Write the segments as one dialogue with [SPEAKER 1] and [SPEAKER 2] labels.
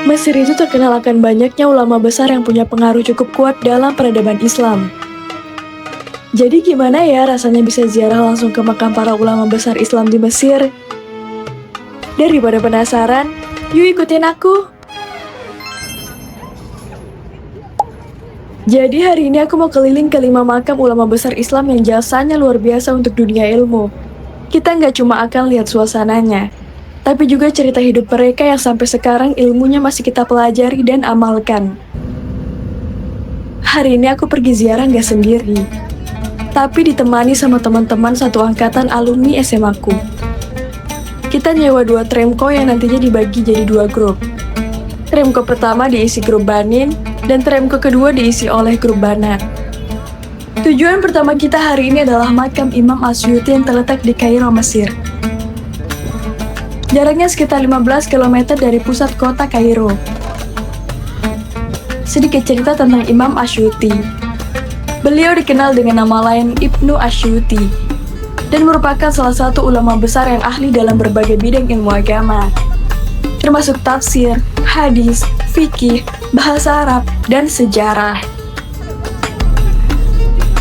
[SPEAKER 1] Mesir itu terkenal akan banyaknya ulama besar yang punya pengaruh cukup kuat dalam peradaban Islam. Jadi gimana ya rasanya bisa ziarah langsung ke makam para ulama besar Islam di Mesir? Daripada penasaran, yuk ikutin aku! Jadi hari ini aku mau keliling ke 5 makam ulama besar Islam yang jasanya luar biasa untuk dunia ilmu. Kita nggak cuma akan lihat suasananya, tapi juga cerita hidup mereka yang sampai sekarang ilmunya masih kita pelajari dan amalkan. Hari ini aku pergi ziarah nggak sendiri, tapi ditemani sama teman-teman satu angkatan alumni SMA-ku. Kita nyewa 2 tramco yang nantinya dibagi jadi 2 grup. Tramco pertama diisi grup Banin, dan tramco kedua diisi oleh grup Banat. Tujuan pertama kita hari ini adalah makam Imam Asyuti yang terletak di Kairo, Mesir. Jaraknya sekitar 15 km dari pusat kota Kairo. Sedikit cerita tentang Imam Asyuti. Beliau dikenal dengan nama lain Ibnu Asyuti, dan merupakan salah satu ulama besar yang ahli dalam berbagai bidang ilmu agama, termasuk tafsir, hadis, fikih, bahasa Arab, dan sejarah.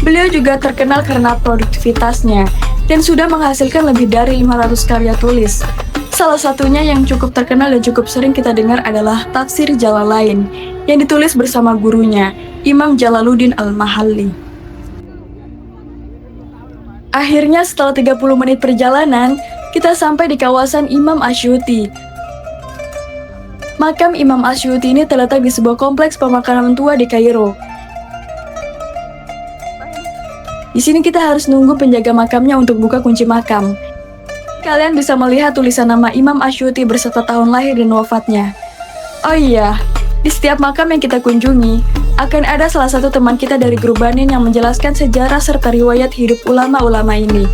[SPEAKER 1] Beliau juga terkenal karena produktivitasnya dan sudah menghasilkan lebih dari 500 karya tulis. Salah satunya yang cukup terkenal dan cukup sering kita dengar adalah Tafsir Jalalain yang ditulis bersama gurunya, Imam Jalaluddin Al-Mahalli. Akhirnya setelah 30 menit perjalanan, kita sampai di kawasan Imam Asyuti. Makam Imam Asyuti ini terletak di sebuah kompleks pemakaman tua di Kairo. Di sini kita harus nunggu penjaga makamnya untuk buka kunci makam. Kalian bisa melihat tulisan nama Imam Asyuti berserta tahun lahir dan wafatnya. Oh iya, di setiap makam yang kita kunjungi, akan ada salah satu teman kita dari grup Banin yang menjelaskan sejarah serta riwayat hidup ulama-ulama ini.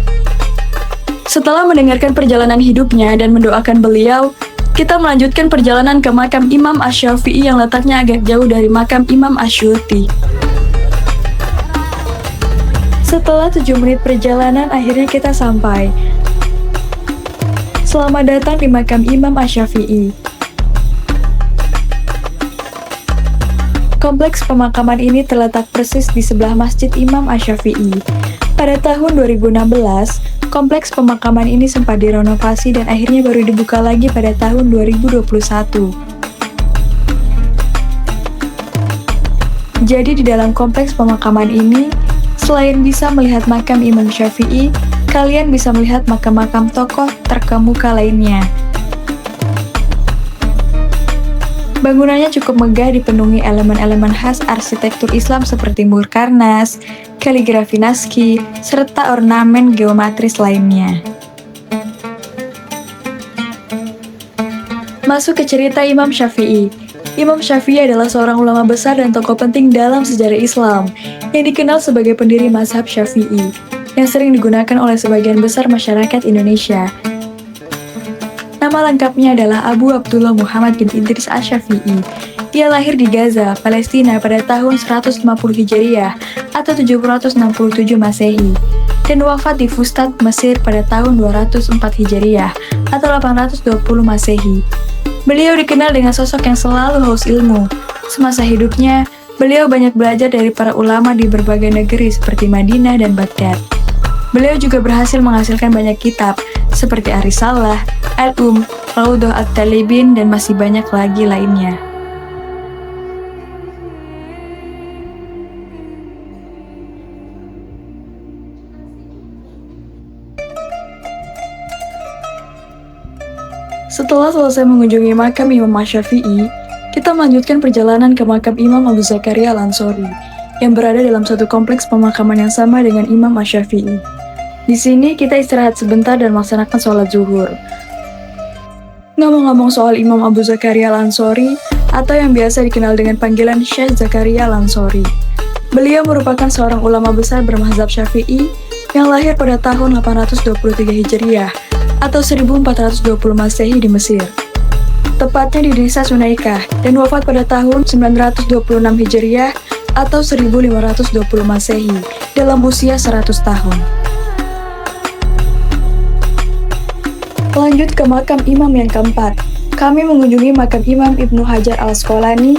[SPEAKER 1] Setelah mendengarkan perjalanan hidupnya dan mendoakan beliau, kita melanjutkan perjalanan ke makam Imam Asy-Syafi'i yang letaknya agak jauh dari makam Imam Asyuti. Setelah 7 menit perjalanan, akhirnya kita sampai. Selamat datang di makam Imam Asy-Syafi'i. Kompleks pemakaman ini terletak persis di sebelah Masjid Imam Asy-Syafi'i. Pada tahun 2016, kompleks pemakaman ini sempat direnovasi dan akhirnya baru dibuka lagi pada tahun 2021. Jadi di dalam kompleks pemakaman ini, selain bisa melihat makam Imam Syafi'i, kalian bisa melihat makam-makam tokoh terkemuka lainnya. Bangunannya cukup megah, dipenuhi elemen-elemen khas arsitektur Islam seperti murkarnas, kaligrafi naskih, serta ornamen geometris lainnya. Masuk ke cerita Imam Syafi'i. Imam Syafi'i adalah seorang ulama besar dan tokoh penting dalam sejarah Islam, yang dikenal sebagai pendiri mazhab Syafi'i, yang sering digunakan oleh sebagian besar masyarakat Indonesia. Nama lengkapnya adalah Abu Abdullah Muhammad bin Idris Asy-Syafi'i. Ia lahir di Gaza, Palestina pada tahun 150 Hijriah atau 767 Masehi, dan wafat di Fustat, Mesir pada tahun 204 Hijriah atau 820 Masehi. Beliau dikenal dengan sosok yang selalu haus ilmu. Semasa hidupnya, beliau banyak belajar dari para ulama di berbagai negeri seperti Madinah dan Baghdad. Beliau juga berhasil menghasilkan banyak kitab, seperti Ar-Risalah, Raudhah At-Talibin, dan masih banyak lagi lainnya. Setelah selesai mengunjungi makam Imam Asy-Syafi'i, kita melanjutkan perjalanan ke makam Imam Abu Zakaria Al-Ansori, yang berada dalam satu kompleks pemakaman yang sama dengan Imam Asy-Syafi'i. Di sini kita istirahat sebentar dan melaksanakan sholat zuhur. Ngomong-ngomong soal Imam Abu Zakaria Al-Ansori, atau yang biasa dikenal dengan panggilan Syekh Zakaria Al-Ansori. Beliau merupakan seorang ulama besar bermazhab Syafi'i yang lahir pada tahun 823 Hijriah atau 1420 Masehi di Mesir, tepatnya di desa Sunaikah, dan wafat pada tahun 926 Hijriah atau 1520 Masehi dalam usia 100 tahun. Lanjut ke makam imam yang keempat. kami mengunjungi makam Imam Ibnu Hajar al-Asqalani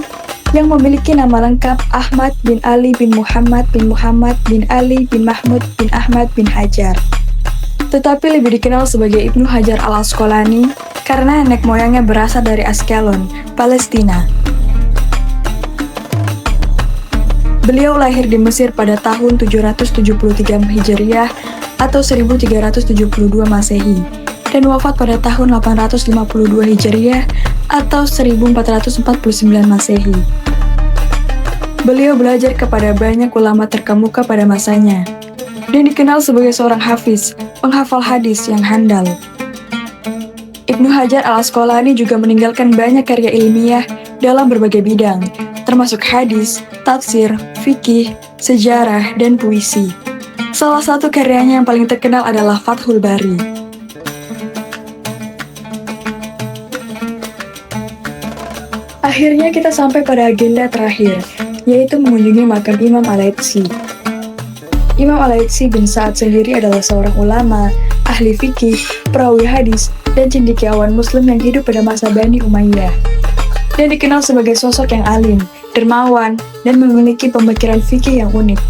[SPEAKER 1] yang memiliki nama lengkap Ahmad bin Ali bin Muhammad bin Muhammad bin Ali bin Mahmud bin Ahmad bin Hajar. Tetapi lebih dikenal sebagai Ibnu Hajar al-Asqalani karena nenek moyangnya berasal dari Askelon, Palestina. Beliau lahir di Mesir pada tahun 773 Hijriah atau 1372 Masehi dan wafat pada tahun 852 Hijriah atau 1449 Masehi. Beliau belajar kepada banyak ulama terkemuka pada masanya dan dikenal sebagai seorang hafiz, penghafal hadis yang handal. Ibnu Hajar al-Asqalani juga meninggalkan banyak karya ilmiah dalam berbagai bidang, termasuk hadis, tafsir, fikih, sejarah, dan puisi. Salah satu karyanya yang paling terkenal adalah Fathul Bari. Akhirnya kita sampai pada agenda terakhir, yaitu mengunjungi makam Imam Al-Aidsi. Imam Al-Aidsi bin Sa'ad sendiri adalah seorang ulama, ahli fikih, perawi hadis, dan cendekiawan muslim yang hidup pada masa Bani Umayyah. Dan dikenal sebagai sosok yang alim, dermawan, dan memiliki pemikiran fikih yang unik.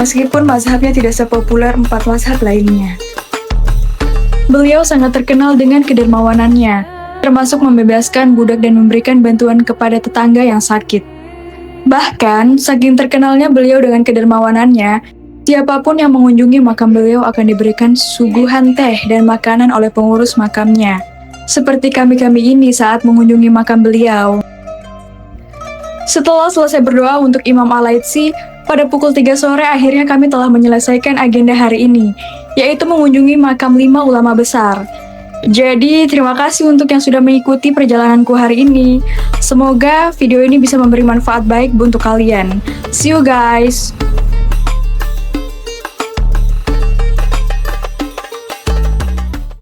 [SPEAKER 1] Meskipun mazhabnya tidak sepopuler 4 mazhab lainnya. Beliau sangat terkenal dengan kedermawanannya, termasuk membebaskan budak dan memberikan bantuan kepada tetangga yang sakit. Bahkan, saking terkenalnya beliau dengan kedermawanannya, siapapun yang mengunjungi makam beliau akan diberikan suguhan teh dan makanan oleh pengurus makamnya. Seperti kami-kami ini saat mengunjungi makam beliau. Setelah selesai berdoa untuk Imam Al-Aidsi, pada pukul 3 sore akhirnya kami telah menyelesaikan agenda hari ini, yaitu mengunjungi makam 5 ulama besar. Jadi, terima kasih untuk yang sudah mengikuti perjalananku hari ini. Semoga video ini bisa memberi manfaat baik untuk kalian. See you guys!